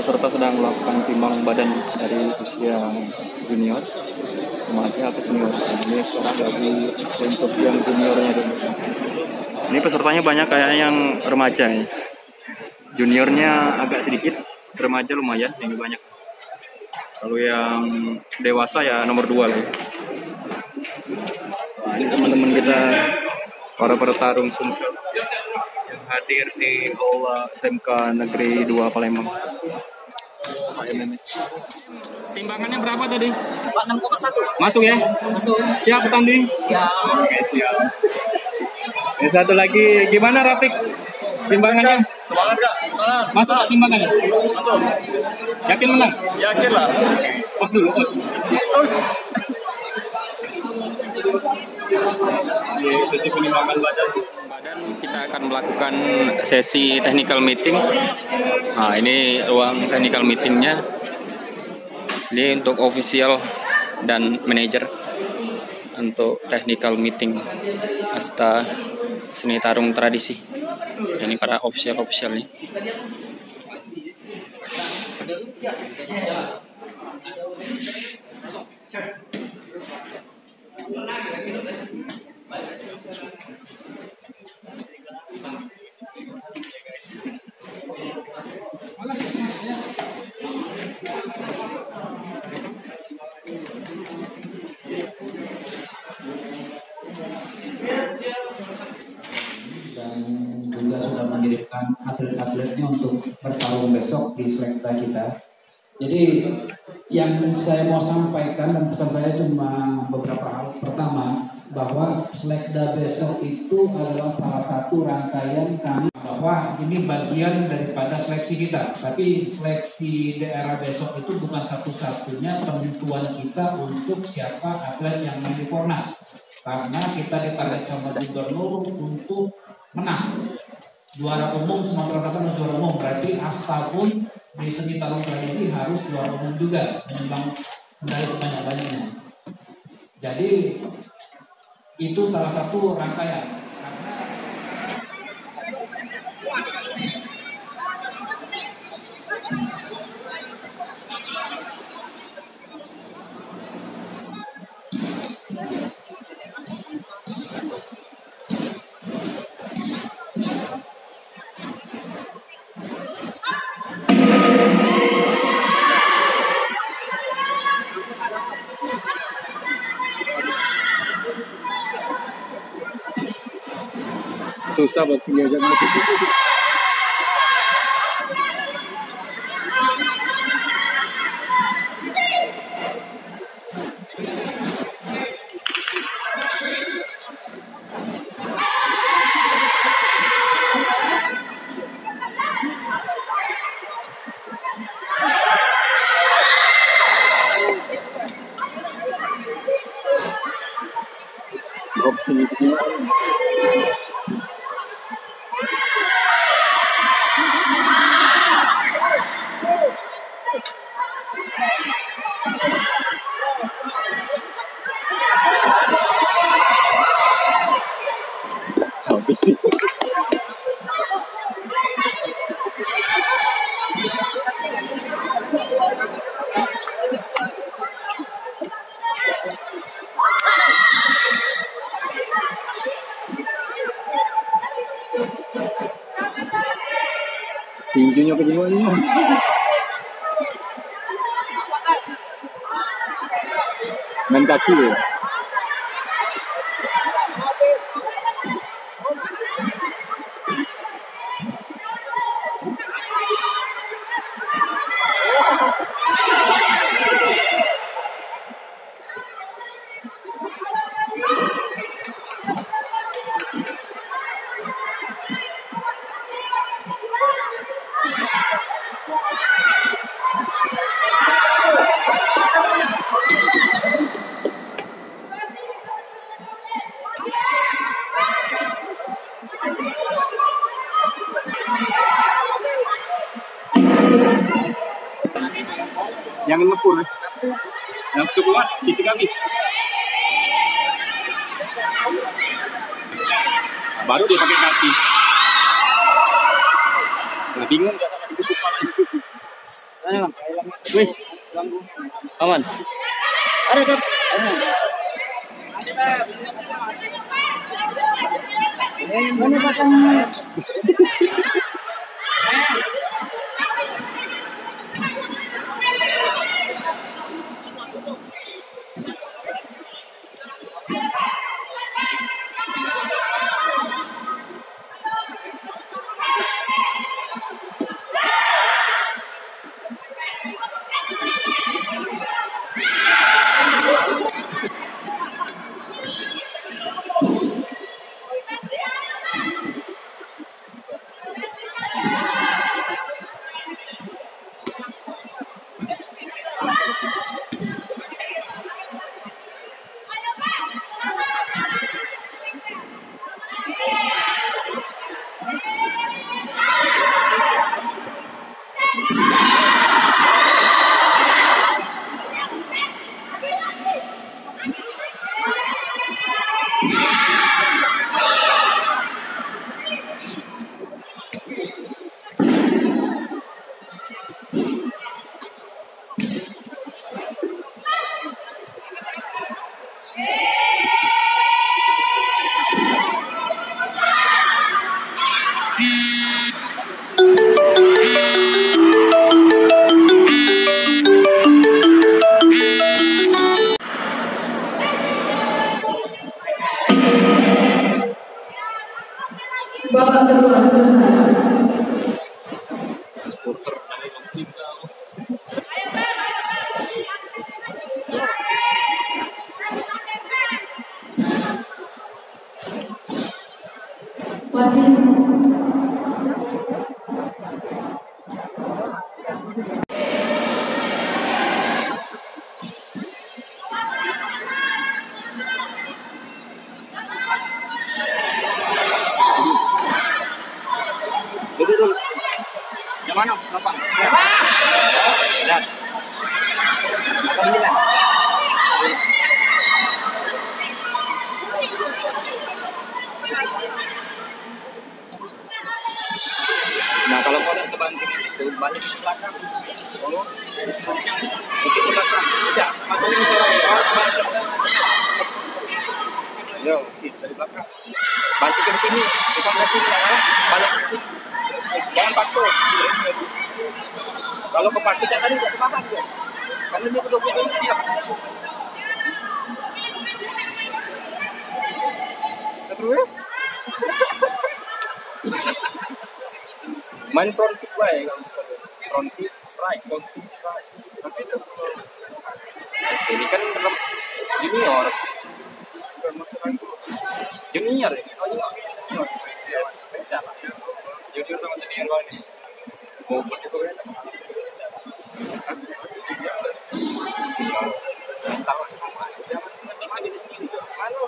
peserta sedang melakukan timbang badan dari usia junior, remaja ke senior. Ini sekarang lagi untuk yang juniornya dulu. Ini pesertanya banyak kayak yang remaja ya. Juniornya agak sedikit, remaja lumayan, ini banyak. Kalau yang dewasa ya nomor 2 lah. Nah, ini teman-teman kita para petarung Sumsel yang hadir di Aula SMK Negeri 2 Palembang. Timbangannya berapa tadi? 6,1. Masuk ya? Masuk. Siap tanding? Ya. Oke, siap. Ini satu lagi, gimana Rafiq? Timbangannya? Semangat Kak, semangat. Masuk ke timbangannya? Masuk. Yakin menang? Yakin lah. Pos dulu, pos. Terus. Di sesi penimbangan badan kita akan melakukan sesi technical meeting. Nah, ini ruang technical meetingnya. Ini untuk official dan manajer untuk technical meeting Asta Seni Tarung Tradisi. Ini para official nih. Dan juga sudah mengirimkan atlet-atletnya untuk bertarung besok di selekta kita. Jadi yang saya mau sampaikan dan pesan saya cuma beberapa hal. Pertama, bahwa selekta besok itu adalah salah satu rangkaian kami, bahwa ini bagian daripada seleksi kita. Tapi seleksi daerah besok itu bukan satu-satunya penentuan kita untuk siapa atlet yang main di Fornas. Karena kita ditarget sama gubernur untuk menang juara umum Sumatera Selatan dan juara umum, berarti Asta pun di seni tarung tradisi harus juara umum juga, menyumbang medali sebanyak-banyaknya. Jadi itu salah satu rangkaian. Susah buat sini aja. Boxing itu habis nih. Tinjunya ke gimana? Main kaki ya? Jangan ngepur, nafsu kuat, fisik habis. Baru dia pakai kaki. Nah, bingung nggak sama ditusuk kepala. Wih, aman. Ada kan? Mana pasang? Babak kedua selesai. Skuter. Wasit. Dulu. Yang mana? Bapak. Lihat. Lihat. Nah, kalau mau kebanting itu balik ke belakang. Kalau mungkin ke belakang. Tidak, masukin ke sana. Yo, dari belakang. Banting ke sini. Bukan ke sini, balik ke sini. Jangan paksa. Kalau kepaksa jangan tadi udah kemakan ya. Karena dia belum siap. Seru ya? Main front kick lah ya kalau misalnya. Front kick, strike, front kick, strike. Tapi itu ini kan junior. Junior ini. Oh iya, senior. Beda lah. Junior sama senior kalau ini. Bobot itu kan. Senior. Mental jangan di sini. Halo.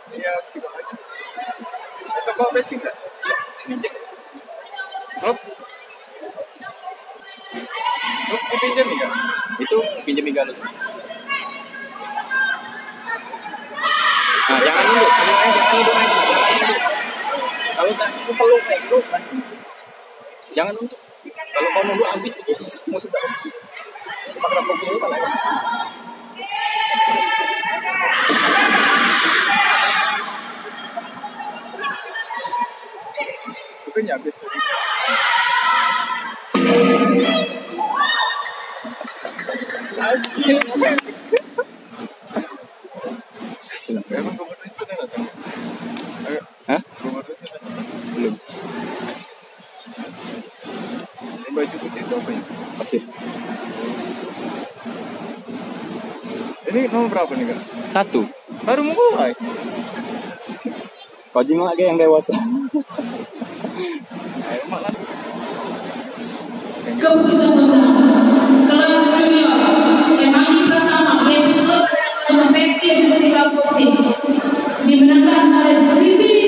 Iya, sih. Kita bawa bensin nggak? Minjem. Ops. Terus dipinjam ya? Itu pinjam iga lu. Nah, jangan nunduk, jangan nunduk aja, jangan nunduk. Kalau aku peluk kayak gitu, jangan nunduk. Kalau kau nunduk habis itu musuh tak habis. Itu pakai peluk dulu kan ya. Bukannya habis tadi. Emang gubernur sudah datang? Hah? Gubernur sudah datang? Belum. Ini baju putih itu apa ya? Pasir. Ini nomor berapa nih kak? 1. Baru mulai. Kau jenguk lagi yang dewasa. Ayo malah. Keputusan menang kelas junior MHI pertama yaitu klub dengan PT Putih Boxing dimenangkan oleh Sisi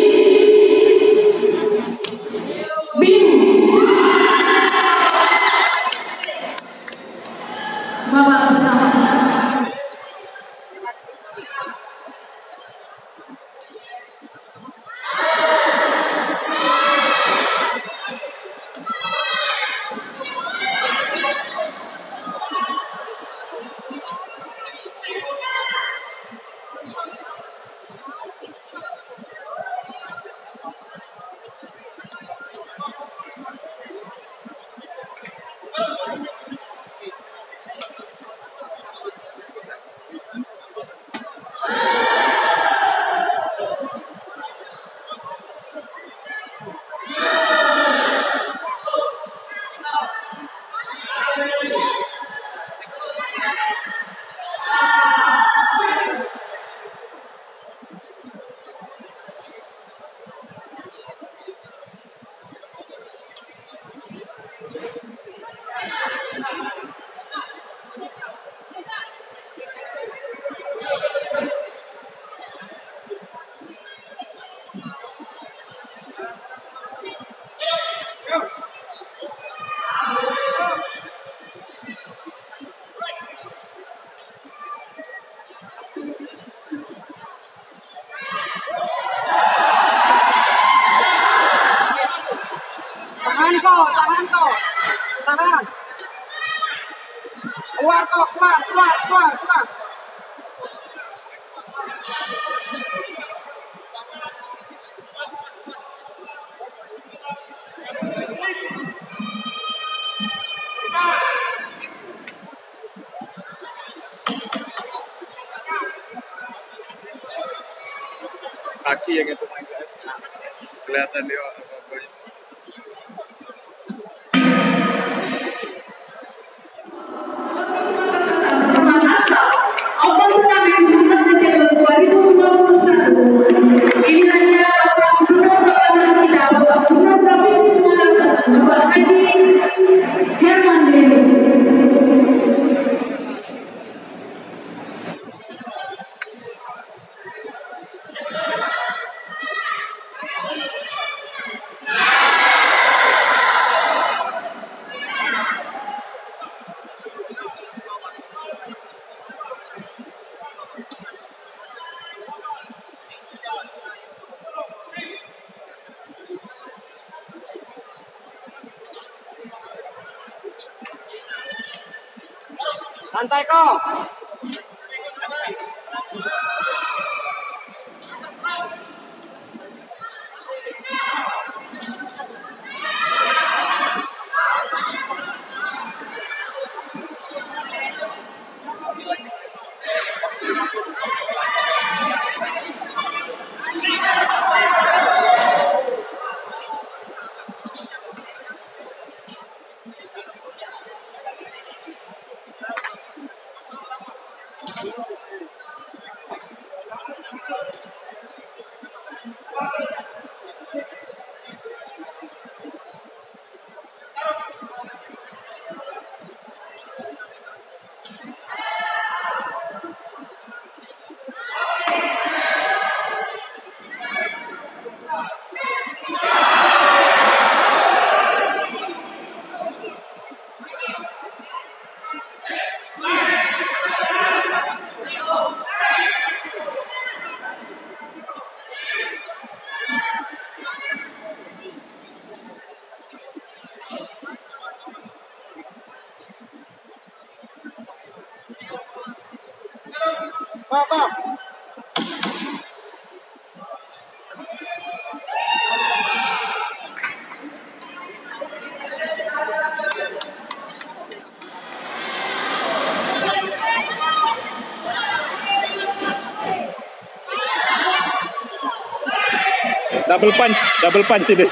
Biru. Babak pertama. Keluar. Keluar kok, keluar. Kaki yang itu main kelihatan dia apa-apa itu. Open turnamen 19 Desember 2021. Inilah dia Bapak Gubernur Bapak kita, Bapak Gubernur Provinsi Sumatera Selatan, Bapak Haji Herman Deru. Santai kok. Kok. Double punch ini.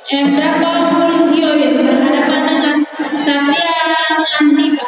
Emda Paul Hioyo berhadapan dengan Satya Andika.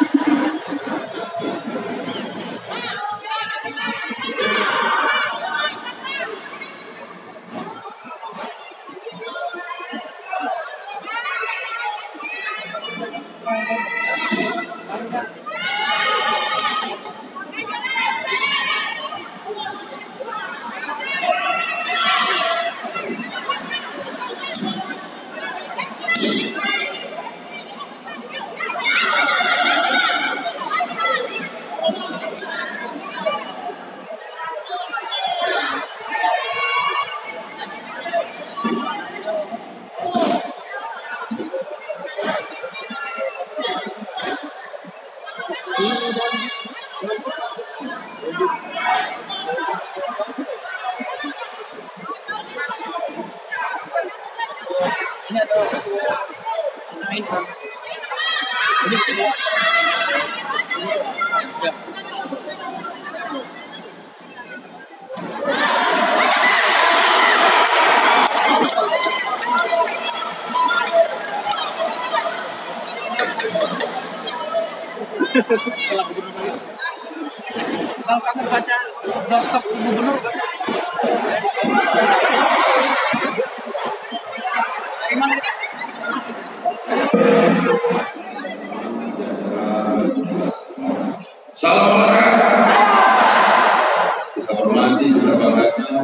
Kalau kamu baca doorstop gubernur, dari mana kita? Salam olahraga. Kita hormati, kita banggakan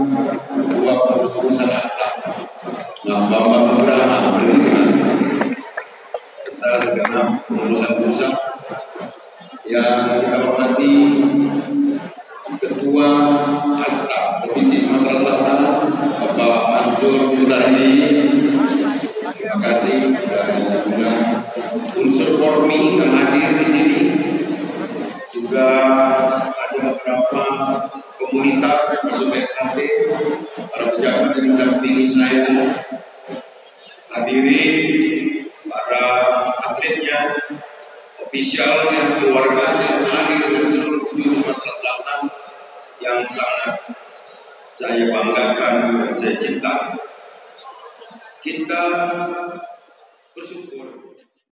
dua perusahaan asal yang Bapak Abraham berikan. Kita segenap perusahaan yang kita hormati Ketua Astra Provinsi Sumatera Selatan Bapak Mansur Mutahdi. Terima kasih dan juga unsur Formi yang hadir di sini. Juga ada beberapa komunitas termasuk BKP, para pejabat yang mendampingi saya, hadirin, para atletnya, ofisialnya, keluarganya, hadir dari seluruh penjuru Sumatera Selatan yang sangat saya banggakan dan saya cintai. Kita bersyukur.